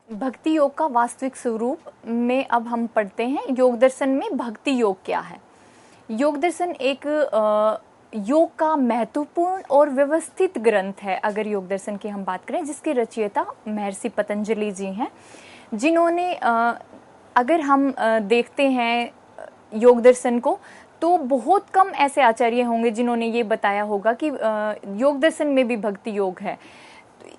भक्ति योग का वास्तविक स्वरूप में अब हम पढ़ते हैं योग दर्शन में भक्ति योग क्या है। योग दर्शन एक योग का महत्वपूर्ण और व्यवस्थित ग्रंथ है। अगर योग दर्शन की हम बात करें, जिसके रचयिता महर्षि पतंजलि जी हैं, जिन्होंने अगर हम देखते हैं योग दर्शन को, तो बहुत कम ऐसे आचार्य होंगे जिन्होंने ये बताया होगा कि योग दर्शन में भी भक्ति योग है।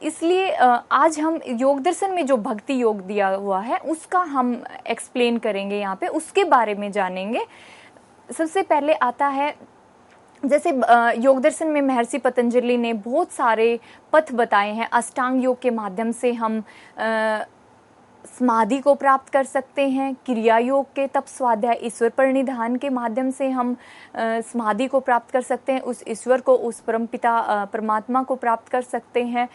इसलिए आज हम योग दर्शन में जो भक्ति योग दिया हुआ है उसका हम एक्सप्लेन करेंगे, यहाँ पे उसके बारे में जानेंगे। सबसे पहले आता है, जैसे योग दर्शन में महर्षि पतंजलि ने बहुत सारे पथ बताए हैं। अष्टांग योग के माध्यम से हम समाधि को प्राप्त कर सकते हैं। क्रिया योग के तप स्वाध्याय ईश्वर परिनिधान के माध्यम से हम समाधि को प्राप्त कर सकते हैं, उस ईश्वर को, उस परमपिता परमात्मा को प्राप्त कर सकते हैं।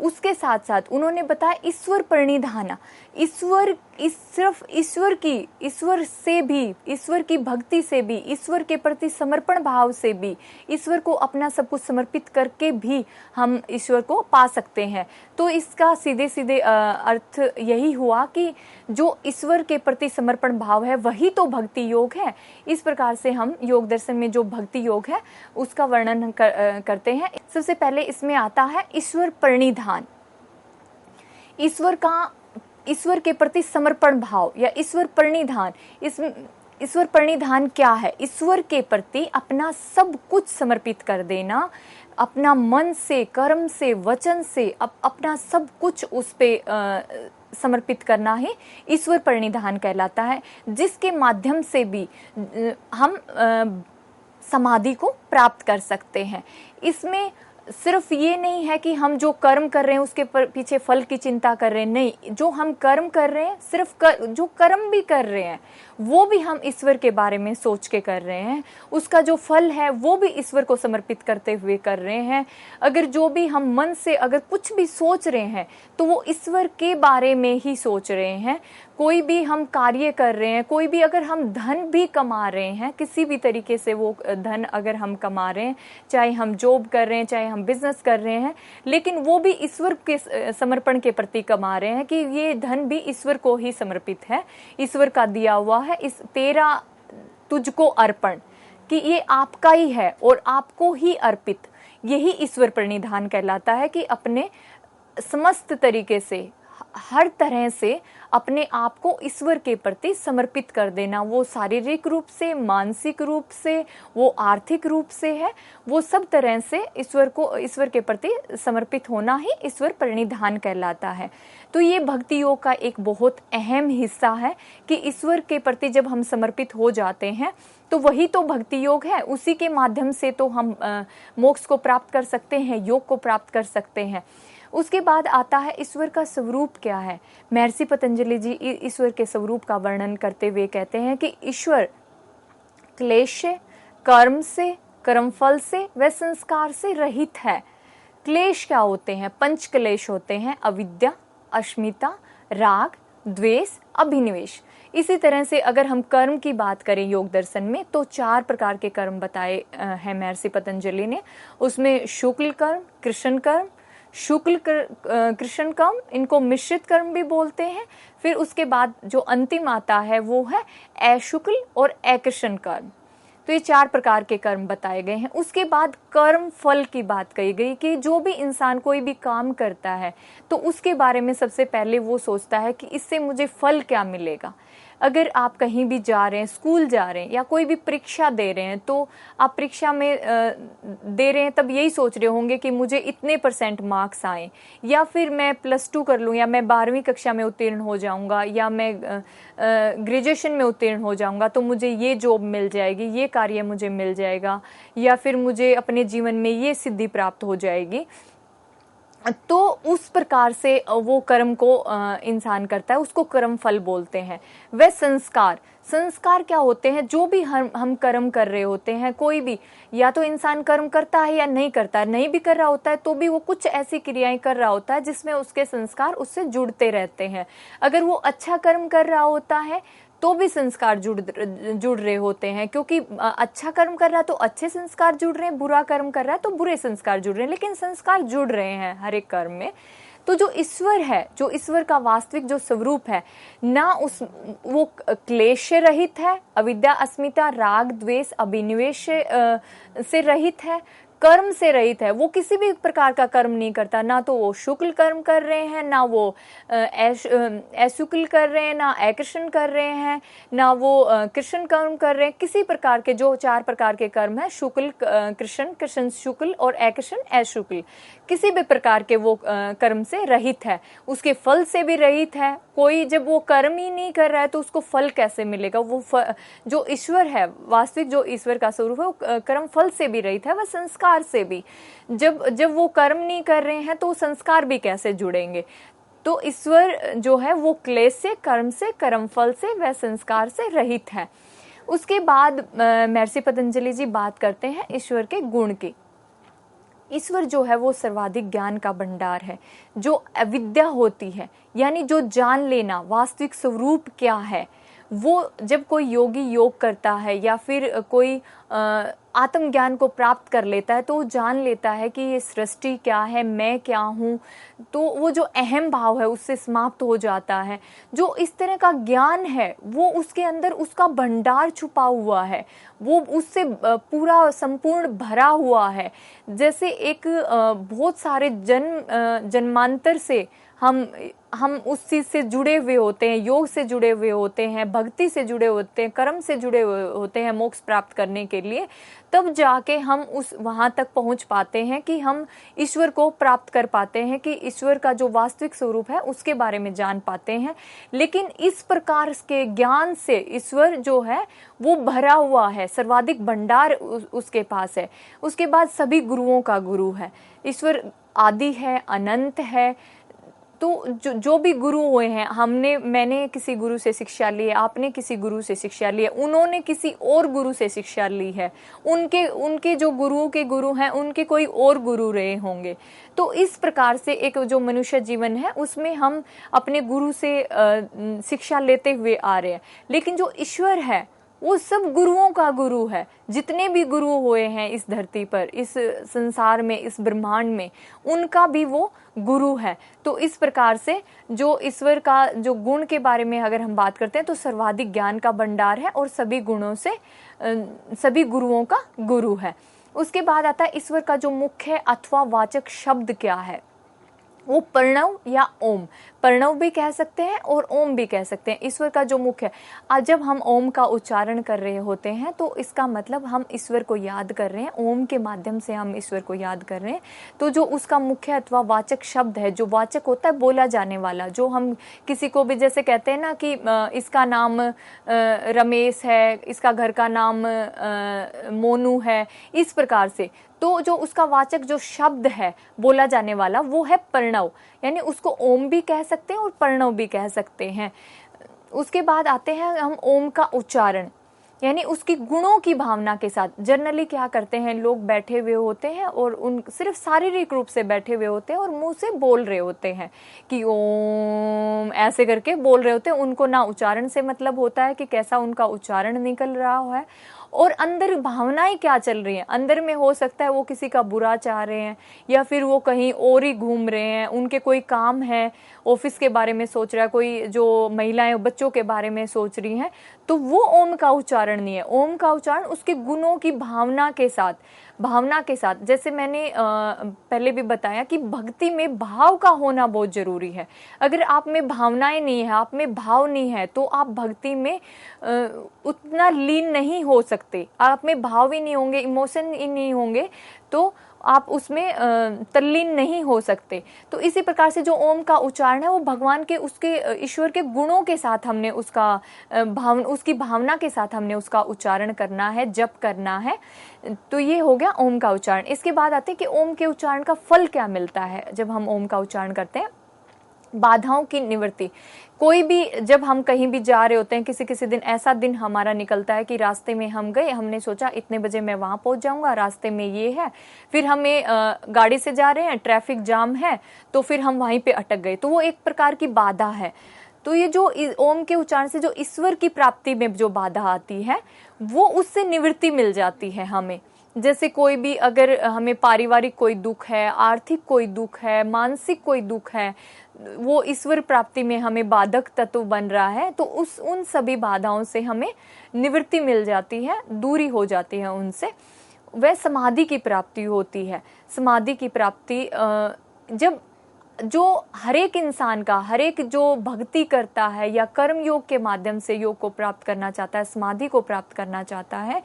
उसके साथ साथ उन्होंने बताया ईश्वर परिनिधान, सिर्फ ईश्वर से भी, ईश्वर की भक्ति से भी, ईश्वर के प्रति समर्पण भाव से भी, ईश्वर को अपना सब कुछ समर्पित करके भी हम ईश्वर को पा सकते हैं। तो इसका सीधे सीधे अर्थ यही हुआ कि जो ईश्वर के प्रति समर्पण भाव है वही तो भक्ति योग है। इस प्रकार से हम योग दर्शन में जो भक्ति योग है उसका वर्णन करते हैं। सबसे पहले इसमें आता है ईश्वर परिनिधान। ईश्वर के प्रति समर्पण भाव या ईश्वर परिनिधान। ईश्वर परिनिधान क्या है? ईश्वर के प्रति अपना सब कुछ समर्पित कर देना, अपना मन से, कर्म से, वचन से अपना सब कुछ उस पे समर्पित करना ही ईश्वर परिनिधान कहलाता है, जिसके माध्यम से भी हम समाधि को प्राप्त कर सकते हैं। इसमें सिर्फ ये नहीं है कि हम जो कर्म कर रहे हैं उसके पीछे फल की चिंता कर रहे हैं, नहीं, जो हम कर्म कर रहे हैं, सिर्फ जो कर्म भी कर रहे हैं वो भी हम ईश्वर के बारे में सोच के कर रहे हैं। उसका जो फल है वो भी ईश्वर को समर्पित करते हुए कर रहे हैं। अगर जो भी हम मन से अगर कुछ भी सोच रहे हैं तो वो ईश्वर के बारे में ही सोच रहे हैं। कोई भी हम कार्य कर रहे हैं, कोई भी अगर हम धन भी कमा रहे हैं, किसी भी तरीके से वो धन अगर हम कमा रहे हैं, चाहे हम जॉब कर रहे हैं, चाहे हम बिजनेस कर रहे हैं, लेकिन वो भी ईश्वर के समर्पण के प्रति कमा रहे हैं कि ये धन भी ईश्वर को ही समर्पित है, ईश्वर का दिया हुआ है, इस तेरा तुझको अर्पण, कि ये आपका ही है और आपको ही अर्पित। यही ईश्वर परिनिधान कहलाता है कि अपने समस्त तरीके से, हर तरह से अपने आप को ईश्वर के प्रति समर्पित कर देना। वो शारीरिक रूप से, मानसिक रूप से, वो आर्थिक रूप से है, वो सब तरह से ईश्वर के प्रति समर्पित होना ही ईश्वर परिनिधान कहलाता है। तो ये भक्ति योग का एक बहुत अहम हिस्सा है कि ईश्वर के प्रति जब हम समर्पित हो जाते हैं तो वही तो भक्ति योग है। उसी के माध्यम से तो हम मोक्ष को प्राप्त कर सकते हैं, योग को प्राप्त कर सकते हैं। उसके बाद आता है ईश्वर का स्वरूप क्या है। महर्षि पतंजलि जी ईश्वर के स्वरूप का वर्णन करते हुए कहते हैं कि ईश्वर क्लेश से, कर्म से, कर्मफल से व संस्कार से रहित है। क्लेश क्या होते हैं? पंच क्लेश होते हैं, अविद्या, अस्मिता, राग, द्वेष, अभिनिवेश। इसी तरह से अगर हम कर्म की बात करें योग दर्शन में, तो 4 प्रकार के कर्म बताए हैं महर्षि पतंजलि ने। उसमें शुक्ल कर्म, कृष्ण कर्म, शुक्ल कृष्ण कर्म, इनको मिश्रित कर्म भी बोलते हैं। फिर उसके बाद जो अंतिम आता है वो है अशुक्ल और अकृष्ण कर्म। तो ये 4 प्रकार के कर्म बताए गए हैं। उसके बाद कर्म फल की बात कही गई कि जो भी इंसान कोई भी काम करता है तो उसके बारे में सबसे पहले वो सोचता है कि इससे मुझे फल क्या मिलेगा। अगर आप कहीं भी जा रहे हैं, स्कूल जा रहे हैं या कोई भी परीक्षा दे रहे हैं, तो आप परीक्षा में दे रहे हैं तब यही सोच रहे होंगे कि मुझे इतने % मार्क्स आए, या फिर मैं +2 कर लूँ, या मैं 12वीं कक्षा में उत्तीर्ण हो जाऊंगा, या मैं ग्रेजुएशन में उत्तीर्ण हो जाऊंगा तो मुझे ये जॉब मिल जाएगी, ये कार्य मुझे मिल जाएगा, या फिर मुझे अपने जीवन में ये सिद्धि प्राप्त हो जाएगी। तो उस प्रकार से वो कर्म को इंसान करता है, उसको कर्म फल बोलते हैं। वह संस्कार क्या होते हैं? जो भी हम कर्म कर रहे होते हैं, कोई भी, या तो इंसान कर्म करता है या नहीं करता है, नहीं भी कर रहा होता है तो भी वो कुछ ऐसी क्रियाएं कर रहा होता है जिसमें उसके संस्कार उससे जुड़ते रहते हैं। अगर वो अच्छा कर्म कर रहा होता है तो भी संस्कार जुड़ रहे होते हैं, क्योंकि अच्छा कर्म कर रहा है तो अच्छे संस्कार जुड़ रहे हैं, बुरा कर्म कर रहा है तो बुरे संस्कार जुड़ रहे हैं, लेकिन संस्कार जुड़ रहे हैं हर एक कर्म में। तो जो ईश्वर है, जो ईश्वर का वास्तविक जो स्वरूप है, ना उस वो क्लेश रहित है, अविद्या अस्मिता राग द्वेष अभिनिवेश से रहित है, कर्म से रहित है। वो किसी भी प्रकार का कर्म नहीं करता, ना तो वो शुक्ल कर्म कर रहे हैं, ना वो अशुक्ल कर रहे हैं, ना अकृष्ण कर रहे हैं, ना वो कृष्ण कर्म कर रहे हैं। किसी प्रकार के जो 4 प्रकार के कर्म है, शुक्ल कृष्ण, कृष्ण शुक्ल और अकृष्ण अशुक्ल, किसी भी प्रकार के वो कर्म से रहित है, उसके फल से भी रहित है। कोई जब वो कर्म ही नहीं कर रहा है तो उसको फल कैसे मिलेगा? वो जो ईश्वर है, वास्तविक जो ईश्वर का स्वरूप है, वो कर्म फल से भी रहित है, वह संस्कार से भी। जब वो कर्म नहीं कर रहे हैं तो संस्कार भी कैसे जुड़ेंगे? तो ईश्वर जो है वो क्लेश से, कर्म से, कर्म फल से, वह संस्कार से रहित है। उसके बाद महर्षि पतंजलि जी बात करते हैं ईश्वर के गुण की। ईश्वर जो है वो सर्वाधिक ज्ञान का भंडार है। जो अविद्या होती है, यानी जो जान लेना वास्तविक स्वरूप क्या है, वो जब कोई योगी योग करता है या फिर कोई आत्मज्ञान को प्राप्त कर लेता है तो वो जान लेता है कि ये सृष्टि क्या है, मैं क्या हूँ। तो वो जो अहम भाव है उससे समाप्त हो जाता है। जो इस तरह का ज्ञान है वो उसके अंदर उसका भंडार छुपा हुआ है, वो उससे पूरा संपूर्ण भरा हुआ है। जैसे एक बहुत सारे जन्मांतर से हम उस चीज से जुड़े हुए होते हैं, योग से जुड़े हुए होते हैं, भक्ति से जुड़े होते हैं, कर्म से जुड़े हुए होते हैं मोक्ष प्राप्त करने के लिए। तब जाके हम उस वहां तक पहुंच पाते हैं कि हम ईश्वर को प्राप्त कर पाते हैं, कि ईश्वर का जो वास्तविक स्वरूप है उसके बारे में जान पाते हैं। लेकिन इस प्रकार के ज्ञान से ईश्वर जो है वो भरा हुआ है, सर्वाधिक भंडार उसके पास है। उसके बाद सभी गुरुओं का गुरु है। ईश्वर आदि है, अनंत है। तो जो भी गुरु हुए हैं, मैंने किसी गुरु से शिक्षा ली है, आपने किसी गुरु से शिक्षा ली है, उन्होंने किसी और गुरु से शिक्षा ली है, उनके जो गुरुओं के गुरु हैं उनके कोई और गुरु रहे होंगे। तो इस प्रकार से एक जो मनुष्य जीवन है उसमें हम अपने गुरु से शिक्षा लेते हुए आ रहे हैं। लेकिन जो ईश्वर है वो सब गुरुओं का गुरु है। जितने भी गुरु हुए हैं इस धरती पर, इस संसार में, इस ब्रह्मांड में, उनका भी वो गुरु है। तो इस प्रकार से जो ईश्वर का जो गुण के बारे में अगर हम बात करते हैं तो सर्वाधिक ज्ञान का भंडार है और सभी गुणों से सभी गुरुओं का गुरु है। उसके बाद आता है ईश्वर का जो मुख्य अथवा वाचक शब्द क्या है। वो प्रणव या ओम, प्रणव भी कह सकते हैं और ओम भी कह सकते हैं। ईश्वर का जो मुख्य, आज जब हम ओम का उच्चारण कर रहे होते हैं तो इसका मतलब हम ईश्वर को याद कर रहे हैं, ओम के माध्यम से हम ईश्वर को याद कर रहे हैं। तो जो उसका मुख्य अथवा वाचक शब्द है, जो वाचक होता है बोला जाने वाला, जो हम किसी को भी जैसे कहते हैं ना कि इसका नाम रमेश है, इसका घर का नाम मोनू है, इस प्रकार से। तो जो उसका वाचक जो शब्द है बोला जाने वाला वो है प्रणव, यानी उसको ओम भी कह सकते हैं और प्रणव भी कह सकते हैं। उसके बाद आते हैं हम ओम का उच्चारण, यानी उसकी गुणों की भावना के साथ। जनरली क्या करते हैं लोग, बैठे हुए होते हैं और उन सिर्फ शारीरिक रूप से बैठे हुए होते हैं और मुंह से बोल रहे होते हैं कि ओम, ऐसे करके बोल रहे होते हैं। उनको ना उच्चारण से मतलब होता है कि कैसा उनका उच्चारण निकल रहा है और अंदर भावनाएं क्या चल रही हैं। अंदर में हो सकता है वो किसी का बुरा चाह रहे हैं या फिर वो कहीं और ही घूम रहे हैं, उनके कोई काम है, ऑफिस के बारे में सोच रहा है, कोई जो महिलाएं बच्चों के बारे में सोच रही हैं, तो वो ओम का उच्चारण नहीं है। ओम का उच्चारण उसके गुणों की भावना के साथ, जैसे मैंने पहले भी बताया कि भक्ति में भाव का होना बहुत जरूरी है। अगर आप में भावनाएं नहीं है, आप में भाव नहीं है, तो आप भक्ति में उतना लीन नहीं हो सकते। आप में भाव ही नहीं होंगे, इमोशन ही नहीं होंगे, तो आप उसमें तल्लीन नहीं हो सकते। तो इसी प्रकार से जो ओम का उच्चारण है वो भगवान के, उसके ईश्वर के गुणों के साथ हमने उसका उसकी भावना के साथ हमने उसका उच्चारण करना है, जप करना है। तो ये हो गया ओम का उच्चारण। इसके बाद आते हैं कि ओम के उच्चारण का फल क्या मिलता है जब हम ओम का उच्चारण करते हैं। बाधाओं की निवृत्ति। कोई भी, जब हम कहीं भी जा रहे होते हैं, किसी दिन ऐसा दिन हमारा निकलता है कि रास्ते में हम गए, हमने सोचा इतने बजे मैं वहां पहुंच जाऊंगा, रास्ते में ये है, फिर हमें गाड़ी से जा रहे हैं, ट्रैफिक जाम है, तो फिर हम वहीं पे अटक गए, तो वो एक प्रकार की बाधा है। तो ये जो ओम के उच्चारण से जो ईश्वर की प्राप्ति में जो बाधा आती है वो उससे निवृत्ति मिल जाती है हमें। जैसे कोई भी अगर हमें पारिवारिक कोई दुख है, आर्थिक कोई दुख है, मानसिक कोई दुख है, वो ईश्वर प्राप्ति में हमें बाधक तत्व बन रहा है, तो उन सभी बाधाओं से हमें निवृत्ति मिल जाती है, दूरी हो जाती है उनसे। वह समाधि की प्राप्ति होती है। समाधि की प्राप्ति जब जो हर एक इंसान का, हर एक जो भक्ति करता है या कर्म योग के माध्यम से योग को प्राप्त करना चाहता है, समाधि को प्राप्त करना चाहता है,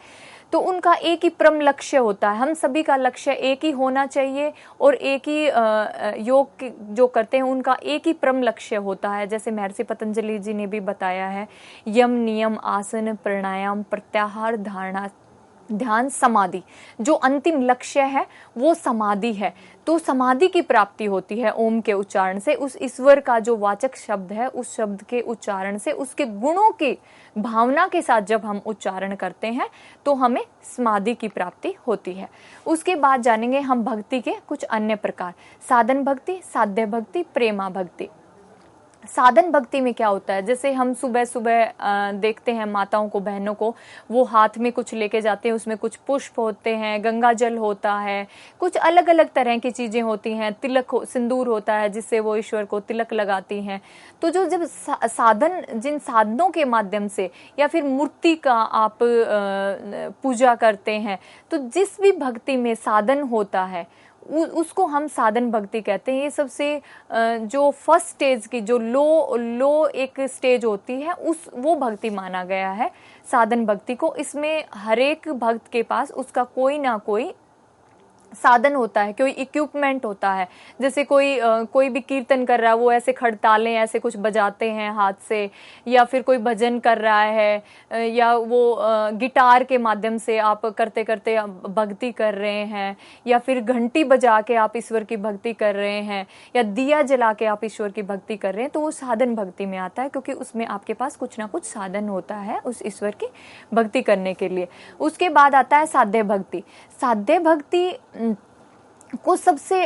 तो उनका एक ही परम लक्ष्य होता है। हम सभी का लक्ष्य एक ही होना चाहिए और एक ही योग जो करते हैं उनका एक ही परम लक्ष्य होता है। जैसे महर्षि पतंजलि जी ने भी बताया है, यम नियम आसन प्राणायाम प्रत्याहार धारणा ध्यान समाधि, जो अंतिम लक्ष्य है वो समाधि है। तो समाधि की प्राप्ति होती है ओम के उच्चारण से। उस ईश्वर का जो वाचक शब्द है, उस शब्द के उच्चारण से, उसके गुणों की भावना के साथ जब हम उच्चारण करते हैं तो हमें समाधि की प्राप्ति होती है। उसके बाद जानेंगे हम भक्ति के कुछ अन्य प्रकार। साधन भक्ति, साध्य भक्ति, प्रेमा भक्ति। साधन भक्ति में क्या होता है, जैसे हम सुबह सुबह देखते हैं माताओं को, बहनों को, वो हाथ में कुछ लेके जाते हैं, उसमें कुछ पुष्प होते हैं, गंगा जल होता है, कुछ अलग अलग तरह की चीजें होती हैं, तिलक सिंदूर होता है जिससे वो ईश्वर को तिलक लगाती हैं। तो जो जब साधन, जिन साधनों के माध्यम से या फिर मूर्ति का आप पूजा करते हैं, तो जिस भी भक्ति में साधन होता है उसको हम साधन भक्ति कहते हैं। ये सबसे जो फर्स्ट स्टेज की, जो लो एक स्टेज होती है, वो भक्ति माना गया है साधन भक्ति को। इसमें हर एक भक्त के पास उसका कोई ना कोई साधन होता है, कोई इक्विपमेंट होता है। जैसे कोई भी कीर्तन कर रहा है, वो ऐसे खड़तालें ऐसे कुछ बजाते हैं हाथ से, या फिर कोई भजन कर रहा है, या वो गिटार के माध्यम से आप करते करते भक्ति कर रहे हैं, या फिर घंटी बजा के आप ईश्वर की भक्ति कर रहे हैं, या दिया जला के आप ईश्वर की भक्ति कर रहे हैं, तो वो साधन भक्ति में आता है, क्योंकि उसमें आपके पास कुछ ना कुछ साधन होता है उस ईश्वर की भक्ति करने के लिए। उसके बाद आता है साध्य भक्ति। साध्य भक्ति को सबसे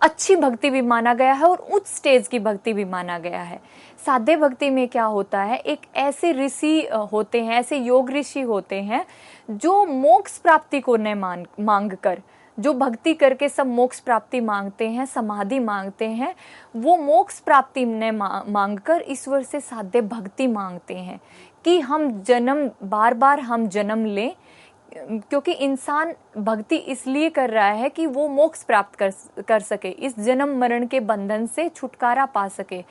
अच्छी भक्ति भी माना गया है और उच्च स्टेज की भक्ति भी माना गया है। साध्य भक्ति में क्या होता है, एक ऐसे ऋषि होते हैं, ऐसे योग ऋषि होते हैं जो मोक्ष प्राप्ति को न मांग कर, जो भक्ति करके सब मोक्ष प्राप्ति मांगते हैं, समाधि मांगते हैं, वो मोक्ष प्राप्ति न मांग कर ईश्वर से साध्य भक्ति मांगते हैं कि हम बार बार हम जन्म लें, क्योंकि इंसान भक्ति इसलिए कर रहा है कि वो मोक्ष प्राप्त कर सके, इस जन्म मरण के बंधन से छुटकारा पा सके।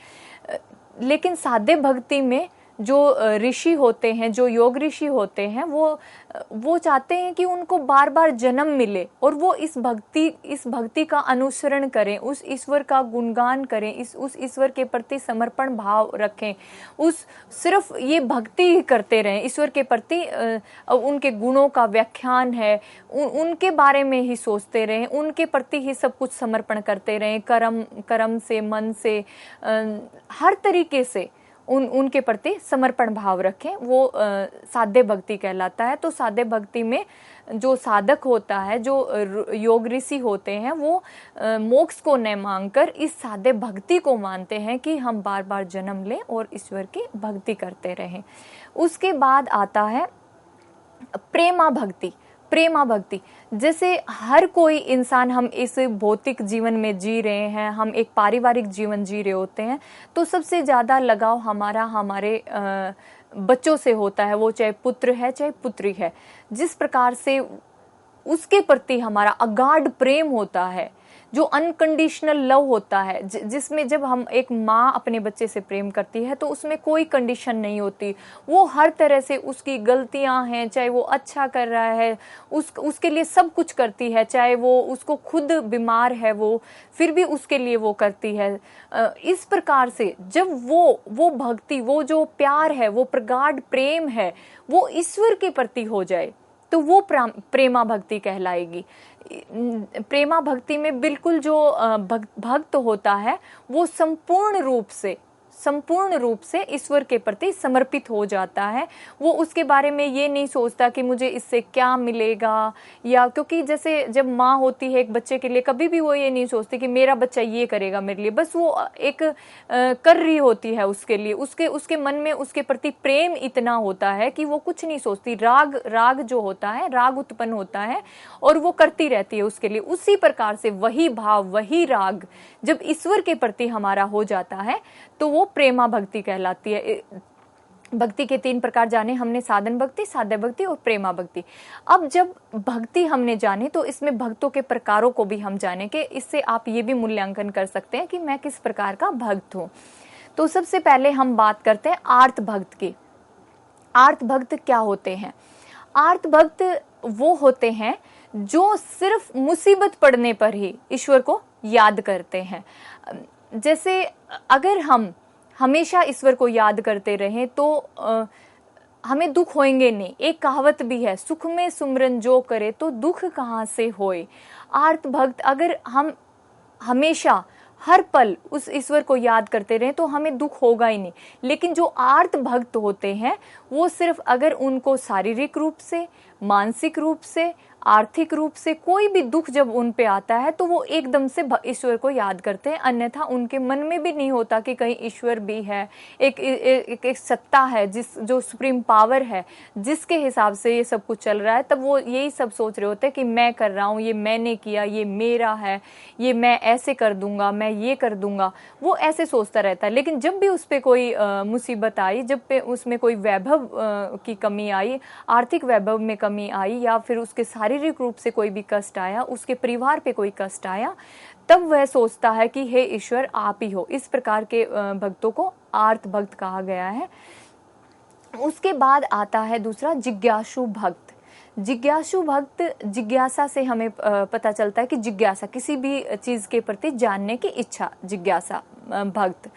लेकिन साध्य भक्ति में जो ऋषि होते हैं, जो योग ऋषि होते हैं, वो चाहते हैं कि उनको बार बार जन्म मिले और वो इस भक्ति का अनुसरण करें, उस ईश्वर का गुणगान करें, उस ईश्वर के प्रति समर्पण भाव रखें, सिर्फ ये भक्ति ही करते रहें, ईश्वर के प्रति उनके गुणों का व्याख्यान है, उनके बारे में ही सोचते रहें, उनके प्रति ही सब कुछ समर्पण करते रहें, कर्म से, मन से, हर तरीके से उनके प्रति समर्पण भाव रखें। वो साध्य भक्ति कहलाता है। तो साध्य भक्ति में जो साधक होता है, जो योग ऋषि होते हैं, वो मोक्ष को न मांगकर इस साध्य भक्ति को मानते हैं कि हम बार बार जन्म लें और ईश्वर की भक्ति करते रहें। उसके बाद आता है प्रेमा भक्ति। प्रेमा भक्ति, जैसे हर कोई इंसान, हम इस भौतिक जीवन में जी रहे हैं, हम एक पारिवारिक जीवन जी रहे होते हैं, तो सबसे ज़्यादा लगाव हमारा हमारे बच्चों से होता है, वो चाहे पुत्र है चाहे पुत्री है। जिस प्रकार से उसके प्रति हमारा अगाध प्रेम होता है, जो अनकंडीशनल लव होता है, जिसमें जब हम एक माँ अपने बच्चे से प्रेम करती है तो उसमें कोई कंडीशन नहीं होती, वो हर तरह से उसकी गलतियां हैं, चाहे वो अच्छा कर रहा है उसके लिए सब कुछ करती है, चाहे वो उसको खुद बीमार है वो फिर भी उसके लिए वो करती है। इस प्रकार से जब वो भक्ति, वो जो प्यार है, वो प्रगाढ़ प्रेम है, वो ईश्वर के प्रति हो जाए तो वो प्रेमा भक्ति कहलाएगी। प्रेमा भक्ति में बिल्कुल जो भक्त होता है वो संपूर्ण रूप से संपूर्ण रूप से ईश्वर के प्रति समर्पित हो जाता है। वो उसके बारे में ये नहीं सोचता कि मुझे इससे क्या मिलेगा, या क्योंकि जैसे जब माँ होती है एक बच्चे के लिए, कभी भी वो ये नहीं सोचती कि मेरा बच्चा ये करेगा मेरे लिए, बस वो एक कर रही होती है उसके लिए। उसके मन में उसके प्रति प्रेम इतना होता है कि वो कुछ नहीं सोचती। राग जो होता है, राग उत्पन्न होता है और वो करती रहती है उसके लिए। उसी प्रकार से वही भाव, वही राग जब ईश्वर के प्रति हमारा हो जाता है तो वो प्रेमा भक्ति कहलाती है। भक्ति के 3 प्रकार जाने हमने, साधन भक्ति, साध्य भक्ति और प्रेमा भक्ति। अब जब भक्ति हमने जाने तो इसमें भक्तों के प्रकारों को भी हम जाने के, इससे आप ये भी मूल्यांकन कर सकते हैं कि मैं किस प्रकार का भक्त हूँ। तो सबसे पहले हम बात करते हैं आर्त भक्त की। आर्त भक्त क्या होते हैं? आर्त भक्त वो होते हैं जो सिर्फ मुसीबत पड़ने पर ही ईश्वर को याद करते हैं। जैसे अगर हम हमेशा ईश्वर को याद करते रहें तो हमें दुख होएंगे नहीं। एक कहावत भी है, सुख में सुमरन जो करे तो दुख कहाँ से होए। आर्त भक्त अगर हम हमेशा हर पल उस ईश्वर को याद करते रहें तो हमें दुख होगा ही नहीं। लेकिन जो आर्त भक्त होते हैं वो सिर्फ अगर उनको शारीरिक रूप से, मानसिक रूप से, आर्थिक रूप से कोई भी दुख जब उन पे आता है तो वो एकदम से ईश्वर को याद करते हैं। अन्यथा उनके मन में भी नहीं होता कि कहीं ईश्वर भी है, एक सत्ता है जो सुप्रीम पावर है जिसके हिसाब से ये सब कुछ चल रहा है। तब वो यही सब सोच रहे होते हैं कि मैं कर रहा हूँ, ये मैंने किया, ये मेरा है, ये मैं ऐसे कर दूंगा, मैं ये कर दूंगा, वो ऐसे सोचता रहता है। लेकिन जब भी उस पर कोई मुसीबत आई, जब पे उसमें कोई वैभव की कमी आई, आर्थिक वैभव में कमी आई, या फिर उसके शारीरिक रूप से कोई भी कष्ट आया, उसके परिवार पे कोई कष्ट आया, तब वह सोचता है कि हे ईश्वर आप ही हो। इस प्रकार के भक्तों को आर्त भक्त कहा गया है। उसके बाद आता है दूसरा जिज्ञासु भक्त। जिज्ञासु भक्त, जिज्ञासा से हमें पता चलता है कि जिज्ञासा किसी भी चीज के प्रति जानने की इच्छा, जिज्ञासा भक्त।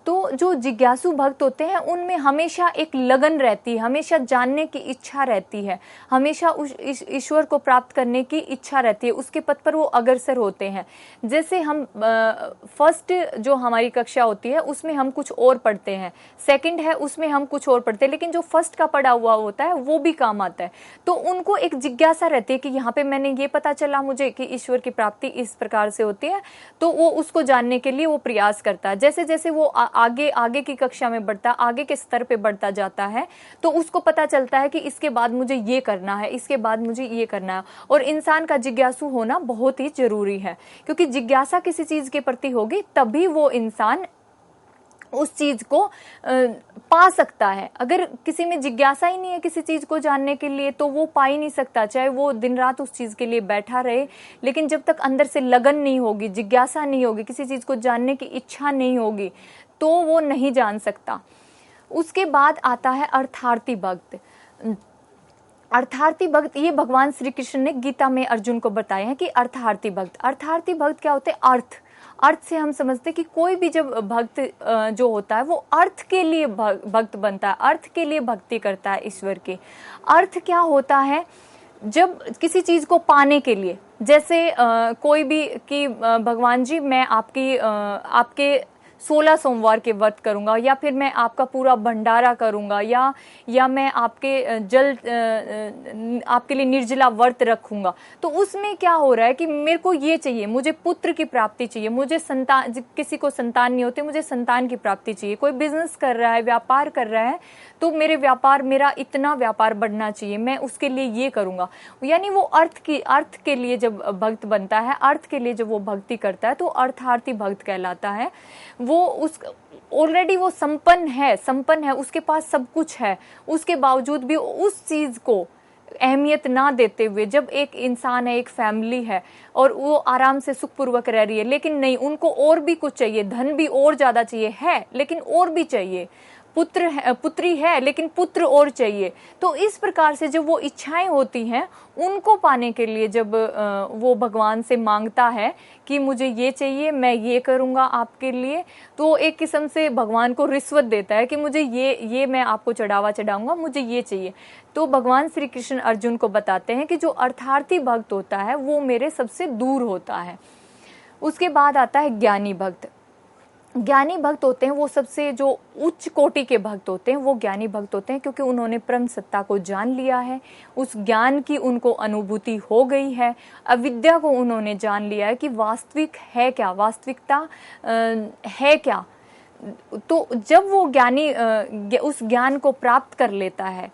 तो जो जिज्ञासु भक्त होते हैं उनमें हमेशा एक लगन रहती है, हमेशा जानने की इच्छा रहती है, हमेशा उस ईश्वर को प्राप्त करने की इच्छा रहती है, उसके पथ पर वो अग्रसर होते हैं। जैसे हम फर्स्ट जो हमारी कक्षा होती है उसमें हम कुछ और पढ़ते हैं, सेकंड है उसमें हम कुछ और पढ़ते हैं, लेकिन जो फर्स्ट का पढ़ा हुआ होता है वो भी काम आता है। तो उनको एक जिज्ञासा रहती है कि यहाँ पे मैंने ये पता चला मुझे कि ईश्वर की प्राप्ति इस प्रकार से होती है, तो वो उसको जानने के लिए वो प्रयास करता है। जैसे जैसे वो आगे की कक्षा में बढ़ता, आगे के स्तर पे बढ़ता जाता है, तो उसको पता चलता है कि इसके बाद मुझे ये करना है, इसके बाद मुझे ये करना है। और इंसान का जिज्ञासु होना बहुत ही जरूरी है, क्योंकि जिज्ञासा किसी चीज के प्रति होगी तभी वो इंसान उस चीज को पा सकता है। अगर किसी में जिज्ञासा ही नहीं है किसी चीज को जानने के लिए तो वो पा ही नहीं सकता, चाहे वो दिन रात उस चीज के लिए बैठा रहे। लेकिन जब तक अंदर से लगन नहीं होगी, जिज्ञासा नहीं होगी, किसी चीज को जानने की इच्छा नहीं होगी, तो वो नहीं जान सकता। उसके बाद आता है अर्थार्थी भक्त। अर्थार्थी भक्त, ये भगवान श्री कृष्ण ने गीता में अर्जुन को बताया है कि अर्थार्थी भक्त क्या होते हैं? अर्थ से हम समझते कि कोई भी जब भक्त जो होता है वो अर्थ के लिए भक्त बनता है, अर्थ के लिए भक्ति करता है ईश्वर के। अर्थ क्या होता है? जब किसी चीज को पाने के लिए, जैसे कोई भी कि भगवान जी मैं आपके 16 सोमवार के व्रत करूंगा, या फिर मैं आपका पूरा भंडारा करूंगा, या मैं आपके लिए निर्जला व्रत रखूंगा। तो उसमें क्या हो रहा है कि मेरे को ये चाहिए, मुझे पुत्र की प्राप्ति चाहिए, मुझे संतान, किसी को संतान नहीं होते, मुझे संतान की प्राप्ति चाहिए। कोई बिजनेस कर रहा है, व्यापार कर रहा है, तो मेरा इतना व्यापार बढ़ना चाहिए, मैं उसके लिए ये करूंगा। यानी वो अर्थ के लिए जब भक्त बनता है, अर्थ के लिए जब वो भक्ति करता है, तो अर्थार्थी भक्त कहलाता है। वो ऑलरेडी वो संपन्न है, उसके पास सब कुछ है, उसके बावजूद भी उस चीज को अहमियत ना देते हुए, जब एक इंसान है, एक फैमिली है और वो आराम से सुखपूर्वक रह रही है, लेकिन नहीं, उनको और भी कुछ चाहिए, धन भी और ज्यादा चाहिए है, लेकिन और भी चाहिए, पुत्री है लेकिन पुत्र और चाहिए। तो इस प्रकार से जब वो इच्छाएं होती हैं, उनको पाने के लिए जब वो भगवान से मांगता है कि मुझे ये चाहिए, मैं ये करूंगा आपके लिए, तो एक किस्म से भगवान को रिश्वत देता है कि मुझे ये मैं आपको चढ़ाऊंगा, मुझे ये चाहिए। तो भगवान श्री कृष्ण अर्जुन को बताते हैं कि जो अर्थार्थी भक्त होता है वो मेरे सबसे दूर होता है। उसके बाद आता है ज्ञानी भक्त। ज्ञानी भक्त होते हैं वो सबसे जो उच्च कोटि के भक्त होते हैं वो ज्ञानी भक्त होते हैं, क्योंकि उन्होंने परम सत्ता को जान लिया है, उस ज्ञान की उनको अनुभूति हो गई है, अविद्या को उन्होंने जान लिया है कि वास्तविक है क्या, वास्तविकता है क्या। तो जब वो ज्ञानी उस ज्ञान को प्राप्त कर लेता है,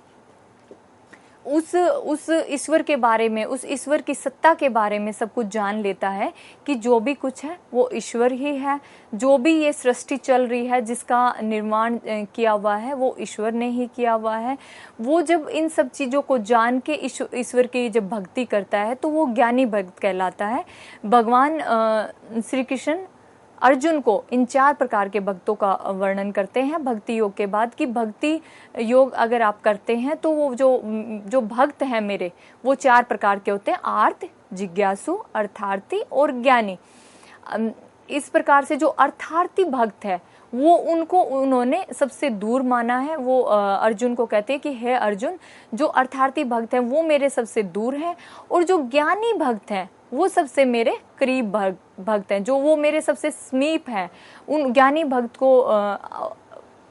उस ईश्वर के बारे में, उस ईश्वर की सत्ता के बारे में सब कुछ जान लेता है कि जो भी कुछ है वो ईश्वर ही है, जो भी ये सृष्टि चल रही है जिसका निर्माण किया हुआ है वो ईश्वर ने ही किया हुआ है। वो जब इन सब चीज़ों को जान के ईश्वर की जब भक्ति करता है तो वो ज्ञानी भक्त कहलाता है। भगवान श्री कृष्ण अर्जुन को इन 4 प्रकार के भक्तों का वर्णन करते हैं भक्ति योग के बाद, कि भक्ति योग अगर आप करते हैं तो वो जो भक्त हैं मेरे वो 4 प्रकार के होते हैं, आर्त, जिज्ञासु, अर्थार्थी और ज्ञानी। इस प्रकार से जो अर्थार्थी भक्त है वो उनको उन्होंने सबसे दूर माना है। वो अर्जुन को कहते हैं कि हे अर्जुन, जो अर्थार्थी भक्त हैं वो मेरे सबसे दूर हैं, और जो ज्ञानी भक्त हैं वो सबसे मेरे करीब भक्त हैं, जो वो मेरे सबसे समीप हैं। उन ज्ञानी भक्त को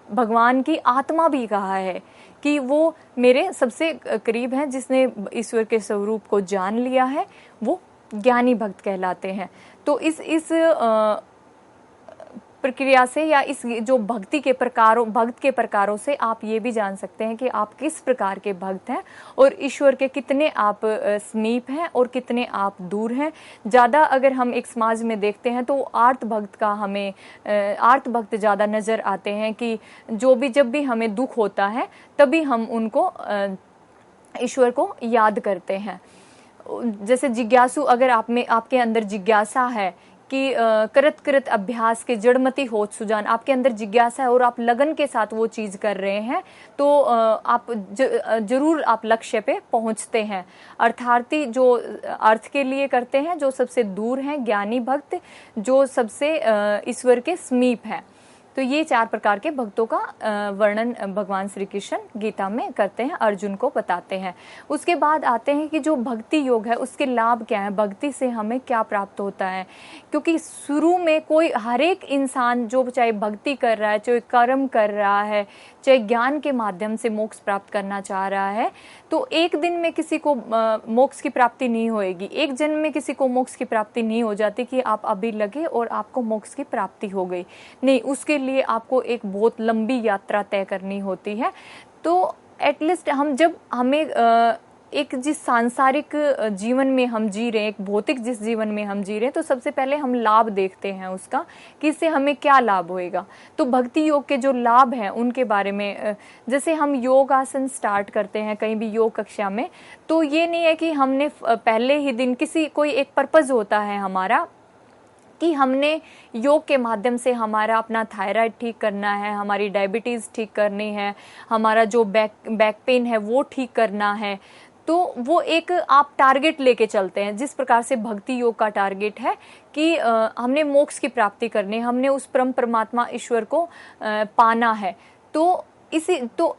भगवान की आत्मा भी कहा है कि वो मेरे सबसे करीब हैं, जिसने ईश्वर के स्वरूप को जान लिया है वो ज्ञानी भक्त कहलाते हैं। तो इस प्रक्रिया से या इस जो भक्त के प्रकारों से आप ये भी जान सकते हैं कि आप किस प्रकार के भक्त हैं और ईश्वर के कितने आप समीप हैं और कितने आप दूर हैं। ज़्यादा अगर हम एक समाज में देखते हैं तो आर्त भक्त ज़्यादा नज़र आते हैं, कि जब भी हमें दुख होता है तभी हम उनको ईश्वर को याद करते हैं। जैसे जिज्ञासु, अगर आपके अंदर जिज्ञासा है कि करत अभ्यास के जड़मती होत सुजान, आपके अंदर जिज्ञासा है और आप लगन के साथ वो चीज़ कर रहे हैं तो आप जरूर आप लक्ष्य पे पहुंचते हैं। अर्थार्थी जो अर्थ के लिए करते हैं, जो सबसे दूर हैं, ज्ञानी भक्त जो सबसे ईश्वर के समीप हैं। तो ये 4 प्रकार के भक्तों का वर्णन भगवान श्री कृष्ण गीता में करते हैं, अर्जुन को बताते हैं। उसके बाद आते हैं कि जो भक्ति योग है उसके लाभ क्या है, भक्ति से हमें क्या प्राप्त होता है। क्योंकि शुरू में हर एक इंसान जो चाहे भक्ति कर रहा है, चाहे कर्म कर रहा है, चाहे ज्ञान के माध्यम से मोक्ष प्राप्त करना चाह रहा है, तो एक दिन में किसी को मोक्ष की प्राप्ति नहीं होएगी, एक जन्म में किसी को मोक्ष की प्राप्ति नहीं हो जाती कि आप अभी लगे और आपको मोक्ष की प्राप्ति हो गई। नहीं, उसके लिए आपको एक बहुत लंबी यात्रा तय करनी होती है। तो एटलीस्ट हमें एक जिस सांसारिक जीवन में हम जी रहे हैं, एक भौतिक जिस जीवन में हम जी रहे हैं, तो सबसे पहले हम लाभ देखते हैं उसका कि इससे हमें क्या लाभ होएगा। तो भक्ति योग के जो लाभ हैं उनके बारे में, जैसे हम योग आसन स्टार्ट करते हैं कहीं भी योग कक्षा में, तो ये नहीं है कि हमने पहले ही दिन कोई एक पर्पज़ होता है हमारा कि हमने योग के माध्यम से हमारा अपना थायराइड ठीक करना है, हमारी डायबिटीज़ ठीक करनी है, हमारा जो बैक पेन है वो ठीक करना है। तो वो एक आप टारगेट लेके चलते हैं, जिस प्रकार से भक्ति योग का टारगेट है कि हमने मोक्ष की प्राप्ति करनी है, हमने उस परमात्मा ईश्वर को पाना है।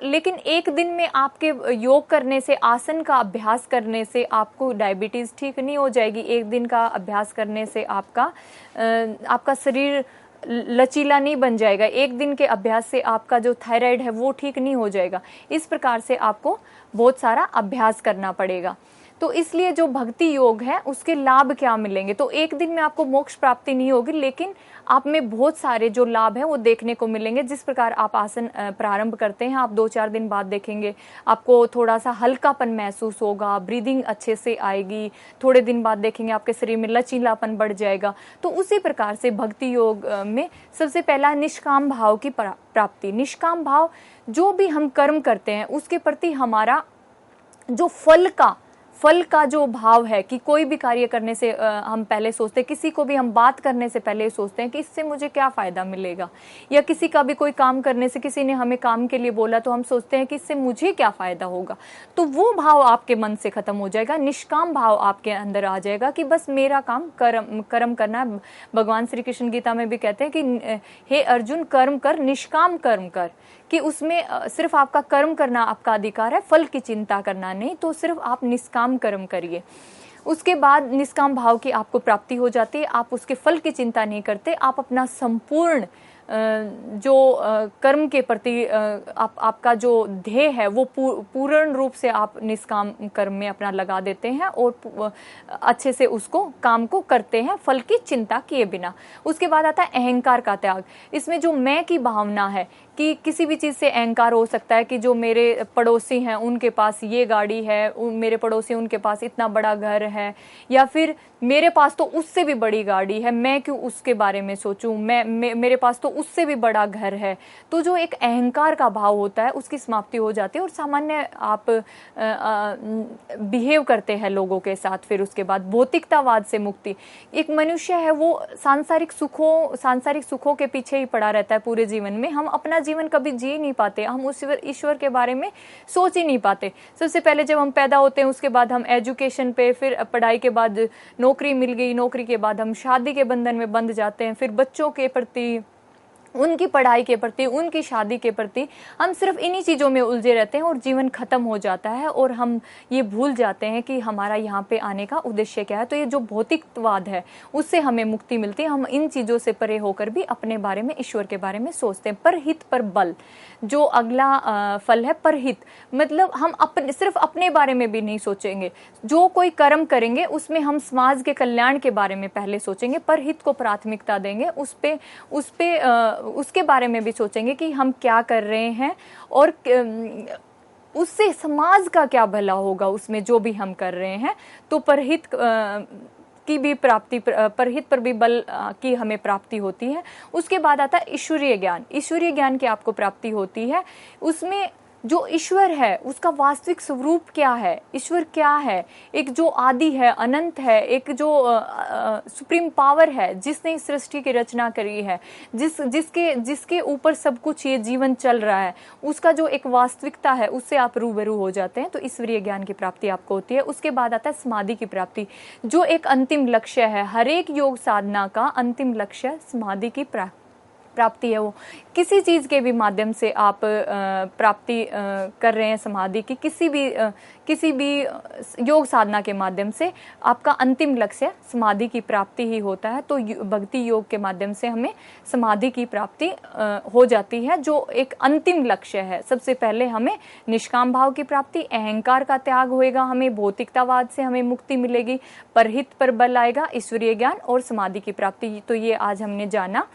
लेकिन एक दिन में आपके योग करने से, आसन का अभ्यास करने से आपको डायबिटीज़ ठीक नहीं हो जाएगी। एक दिन का अभ्यास करने से आपका शरीर लचीला नहीं बन जाएगा। एक दिन के अभ्यास से आपका जो थायराइड है वो ठीक नहीं हो जाएगा। इस प्रकार से आपको बहुत सारा अभ्यास करना पड़ेगा। तो इसलिए जो भक्ति योग है उसके लाभ क्या मिलेंगे, तो एक दिन में आपको मोक्ष प्राप्ति नहीं होगी, लेकिन आप में बहुत सारे जो लाभ हैं वो देखने को मिलेंगे। जिस प्रकार आप आसन प्रारंभ करते हैं, आप 2-4 दिन बाद देखेंगे आपको थोड़ा सा हल्कापन महसूस होगा, ब्रीदिंग अच्छे से आएगी, थोड़े दिन बाद देखेंगे आपके शरीर में लचीलापन बढ़ जाएगा। तो उसी प्रकार से भक्ति योग में सबसे पहला निष्काम भाव की प्राप्ति। निष्काम भाव, जो भी हम कर्म करते हैं उसके प्रति हमारा जो फल का जो भाव है, कि कोई भी कार्य करने से हम पहले सोचते हैं, किसी को भी हम बात करने से पहले सोचते हैं कि इससे मुझे क्या फ़ायदा मिलेगा, या किसी का भी कोई काम करने से, किसी ने हमें काम के लिए बोला तो हम सोचते हैं कि इससे मुझे क्या फ़ायदा होगा। तो वो भाव आपके मन से ख़त्म हो जाएगा, निष्काम भाव आपके अंदर आ जाएगा कि बस मेरा काम कर्म करना है। भगवान श्री कृष्ण गीता में भी कहते हैं कि हे अर्जुन, कर्म कर, निष्काम कर्म कर, कि उसमें सिर्फ आपका कर्म करना आपका अधिकार है, फल की चिंता करना नहीं। तो सिर्फ आप निष्काम कर्म करिए। उसके बाद निष्काम भाव की आपको प्राप्ति हो जाती है, आप उसके फल की चिंता नहीं करते, आप अपना संपूर्ण जो कर्म के प्रति आपका जो ध्येय है वो पूर्ण रूप से आप निष्काम कर्म में अपना लगा देते हैं और अच्छे से उसको काम को करते हैं फल की चिंता किए बिना। उसके बाद आता है अहंकार का त्याग। इसमें जो मैं की भावना है कि किसी भी चीज़ से अहंकार हो सकता है कि जो मेरे पड़ोसी हैं उनके पास ये गाड़ी है, मेरे पड़ोसी उनके पास इतना बड़ा घर है, या फिर मेरे पास तो उससे भी बड़ी गाड़ी है, मैं क्यों उसके बारे में सोचूं, मेरे पास तो उससे भी बड़ा घर है। तो जो एक अहंकार का भाव होता है उसकी समाप्ति हो जाती है और सामान्य आप बिहेव करते हैं लोगों के साथ। फिर उसके बाद भौतिकतावाद से मुक्ति। एक मनुष्य है वो सांसारिक सुखों के पीछे ही पड़ा रहता है पूरे जीवन में। हम अपना जीवन कभी जी नहीं पाते, हम उस ईश्वर के बारे में सोच ही नहीं पाते। सबसे पहले जब हम पैदा होते हैं उसके बाद हम एजुकेशन पे, फिर पढ़ाई के बाद नौकरी मिल गई, नौकरी के बाद हम शादी के बंधन में बंध जाते हैं, फिर बच्चों के प्रति, उनकी पढ़ाई के प्रति, उनकी शादी के प्रति हम सिर्फ इन्हीं चीज़ों में उलझे रहते हैं और जीवन खत्म हो जाता है और हम ये भूल जाते हैं कि हमारा यहाँ पे आने का उद्देश्य क्या है। तो ये जो भौतिकवाद है उससे हमें मुक्ति मिलती है। हम इन चीज़ों से परे होकर भी अपने बारे में, ईश्वर के बारे में सोचते हैं। परहित पर बल, जो अगला फल है परहित, मतलब हम सिर्फ अपने बारे में भी नहीं सोचेंगे। जो कोई कर्म करेंगे उसमें हम समाज के कल्याण के बारे में पहले सोचेंगे, परहित को प्राथमिकता देंगे, उसके बारे में भी सोचेंगे कि हम क्या कर रहे हैं और उससे समाज का क्या भला होगा उसमें जो भी हम कर रहे हैं। तो परहित की भी प्राप्ति, परहित पर भी बल की हमें प्राप्ति होती है। उसके बाद आता है ईश्वरीय ज्ञान। ईश्वरीय ज्ञान की आपको प्राप्ति होती है। उसमें जो ईश्वर है उसका वास्तविक स्वरूप क्या है, ईश्वर क्या है, एक जो आदि है, अनंत है, एक जो सुप्रीम पावर है जिसने सृष्टि की रचना करी है, जिसके ऊपर सब कुछ ये जीवन चल रहा है, उसका जो एक वास्तविकता है उससे आप रूबरू हो जाते हैं। तो ईश्वरीय ज्ञान की प्राप्ति आपको होती है। उसके बाद आता है समाधि की प्राप्ति, जो एक अंतिम लक्ष्य है। हर एक योग साधना का अंतिम लक्ष्य समाधि की प्राप्ति है। वो किसी चीज़ के भी माध्यम से आप प्राप्ति कर रहे हैं समाधि की, किसी भी योग साधना के माध्यम से आपका अंतिम लक्ष्य समाधि की प्राप्ति ही होता है। तो भक्ति योग के माध्यम से हमें समाधि की प्राप्ति हो जाती है, जो एक अंतिम लक्ष्य है। सबसे पहले हमें निष्काम भाव की प्राप्ति, अहंकार का त्याग होएगा, हमें भौतिकतावाद से हमें मुक्ति मिलेगी, परहित पर बल आएगा, ईश्वरीय ज्ञान और समाधि की प्राप्ति। तो ये आज हमने जाना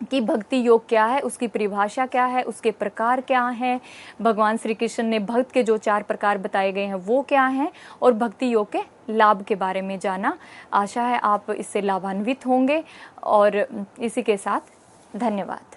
कि भक्ति योग क्या है, उसकी परिभाषा क्या है, उसके प्रकार क्या हैं, भगवान श्री कृष्ण ने भक्त के जो 4 प्रकार बताए गए हैं वो क्या हैं, और भक्ति योग के लाभ के बारे में जाना। आशा है आप इससे लाभान्वित होंगे और इसी के साथ धन्यवाद।